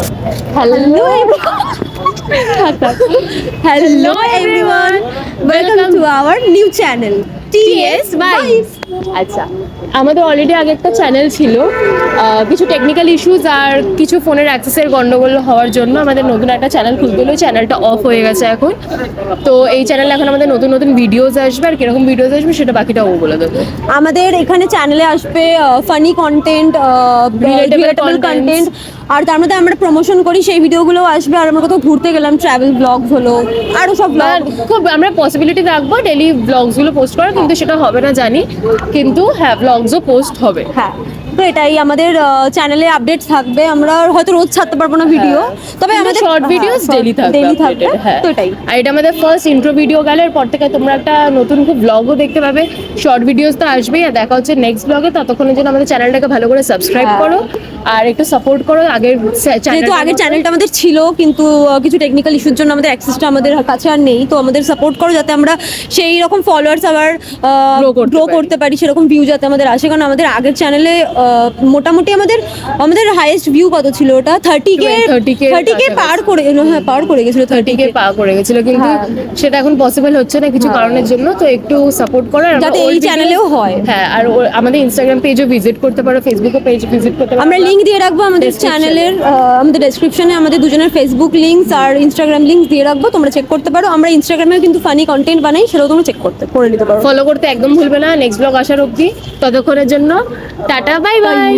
Hello Hello everyone, welcome to our new channel TS Vibes. আচ্ছা, আমাদের already আগে একটা চ্যানেল ছিল, কিছু টেকনিক্যাল ইস্যুস আর কিছু ফোনের অ্যাক্সেসের গন্ডগোল হওয়ার জন্য আমাদের নতুন একটা চ্যানেল খুলতে হলো। চ্যানেলটা অফ হয়ে গেছে এখন। তো এই চ্যানেলে এখন আমাদের নতুন নতুন ভিডিওস আসবে, আর কিরকম ভিডিওস আসবে সেটা বাকিটা ও বলে দেবে। আমাদের এখানে চ্যানেলে আসবে ফানি কন্টেন্ট, রিলেটেবল কন্টেন্ট, আর তার মধ্যে আমরা প্রমোশন করি সেই ভিডিওগুলো আসবে। আর আমরা কোথাও ঘুরতে গেলাম, ট্রাভেল ব্লগস হলো, আরও সব ব্লগ। খুব আমরা পসিবিলিটি রাখবো ডেলি ব্লগসগুলো পোস্ট করার, কিন্তু সেটা হবে না জানি, কিন্তু হ্যাঁ ব্লগসও পোস্ট হবে। হ্যাঁ, তো এটাই আমাদের চ্যানেলে আপডেট থাকবে। আমরা হয়তো রোজ ছাড়তে পারবো না ভিডিও, তবে আমাদের শর্ট ভিডিওস ডেলি থাকবে। হ্যাঁ, তো এটাই। আর এটা আমাদের ফার্স্ট ইন্ট্রো ভিডিও গেল, এরপর থেকে তোমরা একটা নতুন খুব ব্লগও দেখতে পাবে। শর্ট ভিডিওস তো আসবেই, আর দেখা হচ্ছে নেক্সট ব্লগে। ততক্ষণের জন্য আমাদের চ্যানেলটাকে ভালো করে সাবস্ক্রাইব করো আর একটু সাপোর্ট করো। যেহেতু আগের চ্যানেলটা আমাদের ছিল, কিন্তু কিছু টেকনিক্যাল ইস্যুর জন্য আমাদের অ্যাক্সেসটা আমাদের কাছে আর নেই, তো আমাদের সাপোর্ট করো যাতে আমরা সেই রকম ফলোয়ার্স আবার গ্রো করতে পারি, সেরকম ভিউ যাতে আমাদের আসে। কারণ আমাদের আগের চ্যানেলে মোটামুটি আমাদের হাইয়েস্ট ভিউ কত ছিল, ওটা 30K পার করে গেছিল। 30K পার করে গেছিল, কিন্তু সেটা এখন পসিবল হচ্ছে না কিছু কারণের জন্য। তো একটু সাপোর্ট করো যাতে এই চ্যানেলেও হয়। হ্যাঁ, আর আমাদের ইনস্টাগ্রাম পেজও ভিজিট করতে পারো, ফেসবুকও পেজ ভিজিট করতে পারো। আমরা লিংক দিয়ে রাখবো আমাদের চ্যানেলের, আমাদের ডেসক্রিপশনে আমাদের দুজনের ফেসবুক লিংকস আর ইনস্টাগ্রাম লিংকস দিয়ে রাখবো, তোমরা চেক করতে পারো। আমরা ইনস্টাগ্রামেও কিন্তু ফানি কন্টেন্ট বানাই, সেটাও তোমরা চেক করে নিতে পারো। ফলো করতে একদম ভুলবে না। নেক্সট ব্লগ আসার অবধি, ততক্ষণের জন্য টাটা, বাই বাই।